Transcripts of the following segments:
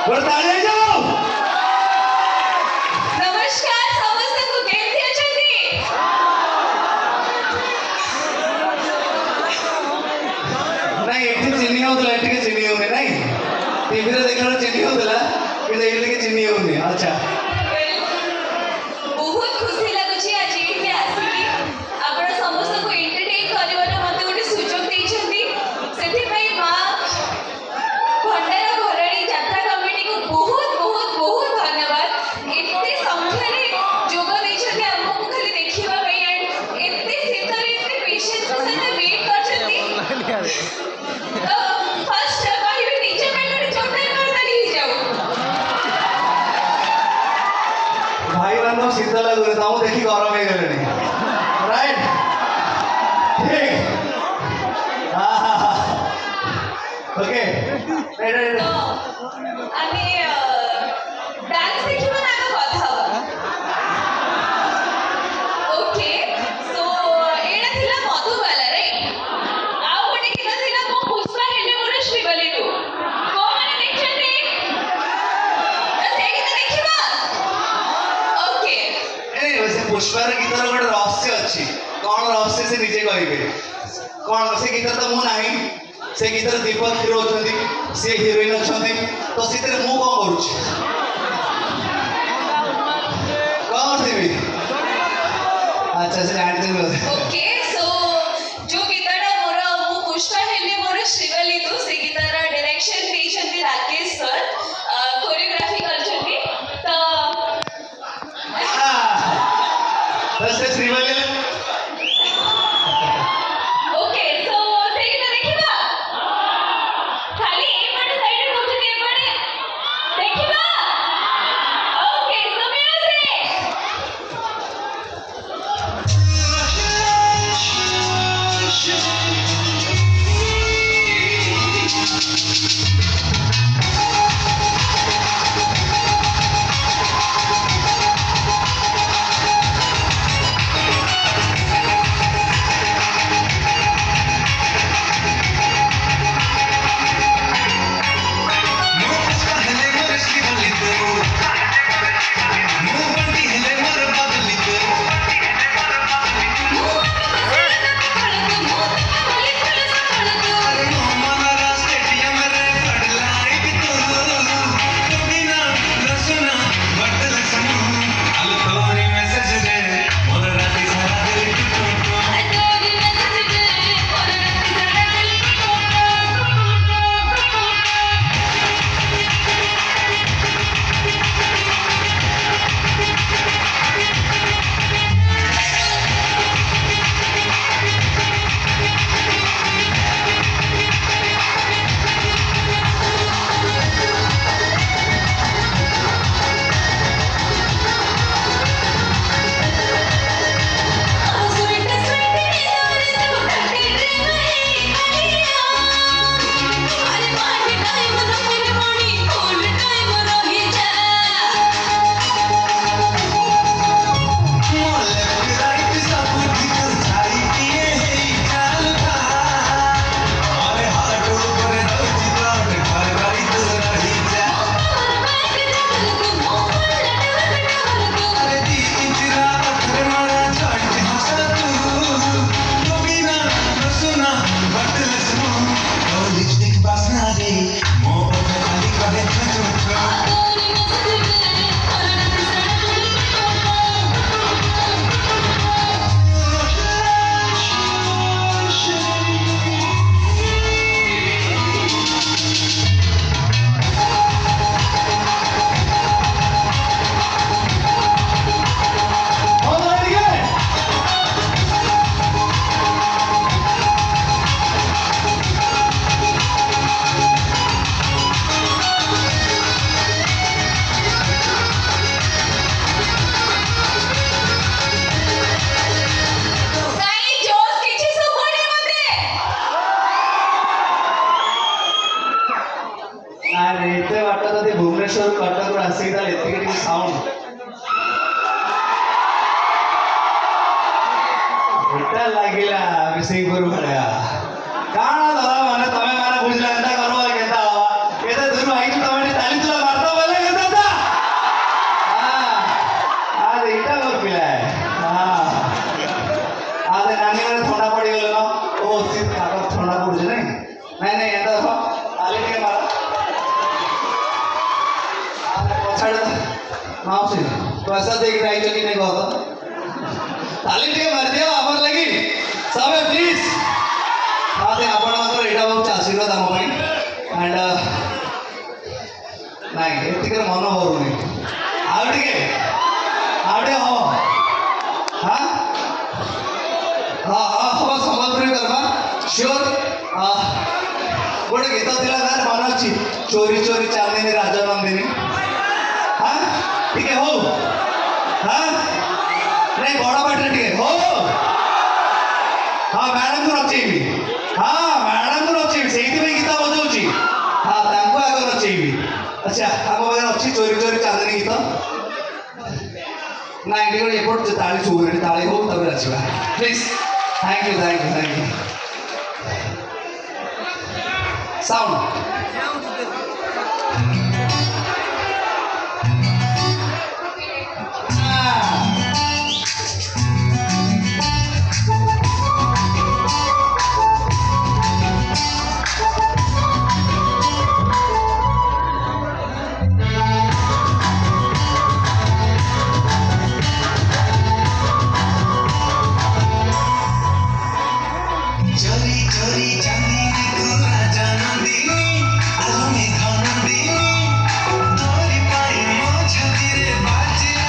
नमस्कार ସମସ୍ତଙ୍କୁ କେମିତି ଅଛନ୍ତି? ନାଇଁ ଏଠି ଚିନି ହଉଥିଲା ଏଠି ଚିନି ହଉନି ନାଇଁ ଟିଭିରେ ଦେଖିଲା ଚିନି ହଉଥିଲା କିନ୍ତୁ ଏଠି ଟିକେ ଚିନି ହଉନି ଆଚ୍ଛା ବହୁତ ଖୁସି ଲାଗୁଛି ଆଜି ଏଠି ଆସିକି ଆପଣ ସମସ୍ତଙ୍କୁ ଏଣ୍ଟରଟେନ୍ କରିବାର ମୋତେ ଗୋଟେ ସୁଯୋଗ ଦେଇଛନ୍ତି ସେଥିପାଇଁ ମା ଭଣ୍ଡାର ଘରାଣୀ ଯାତ୍ରା କମିଟିକୁ ବହୁତ ବହୁତ ବହୁତ ଧନ୍ୟବାଦ ଏତେ ସଂଖ୍ୟାରେ ଯୋଗ ଦେଇଛନ୍ତି ଆମକୁ ଖାଲି ଦେଖିବା ପାଇଁ ଏତେ ଶୀତରେ ଏତେ ପେସେନ୍ସ ସହିତ ୱେଟ୍ କରିଛନ୍ତି ତ ଫାର୍ଷ୍ଟ କହିବି ନିଜ ପାଇଁ ଗୋଟେ ଜୋରଦାର କରତାଳି ହେଇଯାଉ ଭାଇ ମାନଙ୍କୁ ଶୀତ ଲାଗୁନି ତମକୁ ଦେଖି ଗରମ ହେଇଗଲେଣି ରାଇଟ୍ ଠିକ ଓକେ ତ ଆମେ ଡ୍ୟାନ୍ସ ଦେଖିବା ନା ଆଗ କଥା ହବା ଓକେ ସୋ ଏଇଟା ଥିଲା ମଧୁବାଲା ରାଇଟ୍ ଆଉ ଗୋଟେ ଗୀତ ଥିଲା ମୋ ପୁଷ୍ପା ହେଲେ ମୋର ଶ୍ରୀବଲ୍ଲୀରୁ କୋଉମାନେ ଦେଖିଛନ୍ତି ତ ସେଇ ଗୀତ ଦେଖିବା ଓକେ ସେ ପୁଷ୍ପାର ଗୀତର ଗୋଟେ ରହସ୍ୟ ଅଛି କଣ ରହସ୍ୟ ସେ ନିଜେ କହିବେ କଣ ସେ ଗୀତରେ ତ ମୁଁ ନାହିଁ ସେ ଗୀତରେ ଦୀପକ ହିରୋ ଅଛନ୍ତି ସିଏ ହିରୋଇନ ଅଛନ୍ତି ତ ସେଥିରେ ମୁଁ କଣ କରୁଛି କଣ କରିବି ଆଚ୍ଛା ସେ ଜାଣିଛନ୍ତି ବୋଧେ ଓକେ ସୋ ଯୋଉ ଗୀତଟା ମୋର ମୁଁ ପୁଷ୍ପା ହେଲେ ମୋର ଶ୍ରୀବଲ୍ଲୀରୁ ସେ ଗୀତର ଡାଇରେକ୍ସନ ଦେଇଛନ୍ତି ରାକେଶ ସର କୋରିଓଗ୍ରାଫି କରିଛନ୍ତି ତ ତ ସେ ଶ୍ରୀବଲ୍ଲୀ ଓକେ ସୋ ସେଇ ଗୀତ ଦେଖିବା ଖାଲି ଏପଟେ ସାଇଡରେ କହୁଛନ୍ତି ଏପଟେ ଦେଖିବା ଓକେ ସୋ भुवनेश्वर कटक आसिक एतिक साउंड एटा लागिला विषयपुर भलिया काना दादा माने तमे माने बुझला एटा करबा केता हवा एता दुनु आइतु तमे ताली तुला मार छाड़ माउसी पैसा देख रही कि नहीं कह ताली टे मार दियो हमर लगी सबे प्लीज हाँ दे आपण मात्र एटा बहुत आशीर्वाद आम पाई एंड नहीं एतिकर मन भरुनी आउटे हो हाँ हाँ हाँ हम संबलपुरी करवा श्योर गोटे गीत थिला ना मन अच्छी चोरी चोरी चांदनी राजा नंदिनी हाँ ठीक है हो हाँ नहीं बड़ा बाटे ठीक है हो हाँ मैडम को रचेबी हाँ मैडम को रचेबी से गीत बजाऊँगी हाँ तांको आग रचेबी अच्छा आम पाखे अच्छी चोरी चोरी चांदनी गीत ना ये एपट ताली शुभ ताली हो तब रचवा प्लीज थैंक यू साउंड चोरी चोरी चांदनी को राजा नंदिनी आलो में नंदिनी तोरी पाई मो छाती रे बाजिया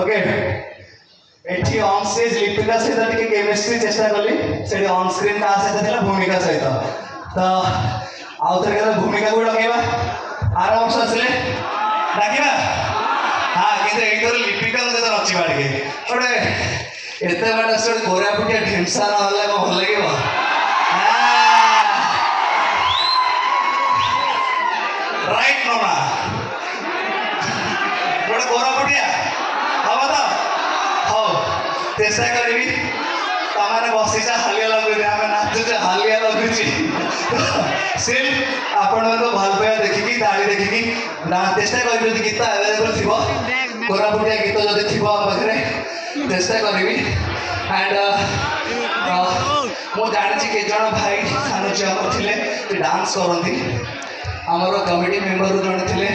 ओके एठी ऑन स्टेज लिपिका सहित टिके केमिस्ट्री चेष्टा कली सेठी ऑन स्क्रीन का सहित थिला भूमिका सहित तो आउ थरे के भूमिका को डकेबा आर वर्ष असले डाकिबा हां किंतु एकर लिपिका मते तो नची बाडके ओडे एते बाटा से गोरा पुटिया ढेमसा न हल्ला को भल लागिबो राइट नोना गोटे गोरा पुटिया हम तो हो चेष्टा करी तमाने बसीच हालिया लगुच आम नाचुचे हालिया लगुच सिर्फ आपण भल पाइबा देखिकी ताली देखिकी चेष्टा करी गीत आवेलेबल थी कोरापुटिया गीत जब थी पाखे चेष्टा करी एंड मु जानी के जन भाई सान झील थे डांस करती आमर कमिटी मेम्बर जड़े थे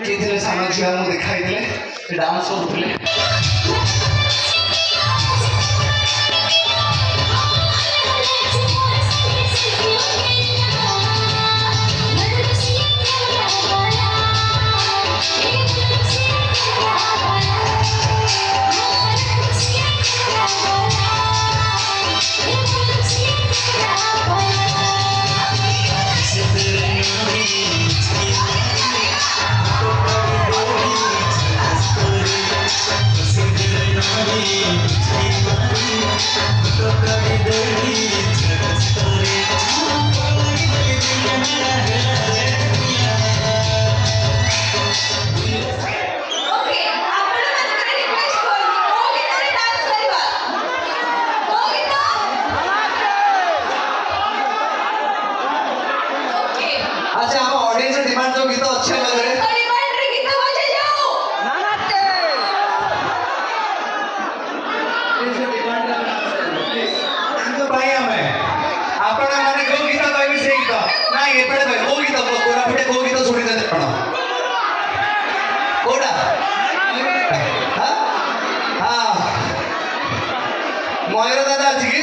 किए थे सान झील देखाई डांस करुले Thank you. ନାଇଁ ଏପଟେ ଭାଇ କୋଉ ଗୀତ କୋରାପୁଟେ କୋଉ ଗୀତ ଶୁଣିଛନ୍ତି ଆପଣ କୋଉଟା ହଁ ମୟୂର ଦାଦା ଅଛି କି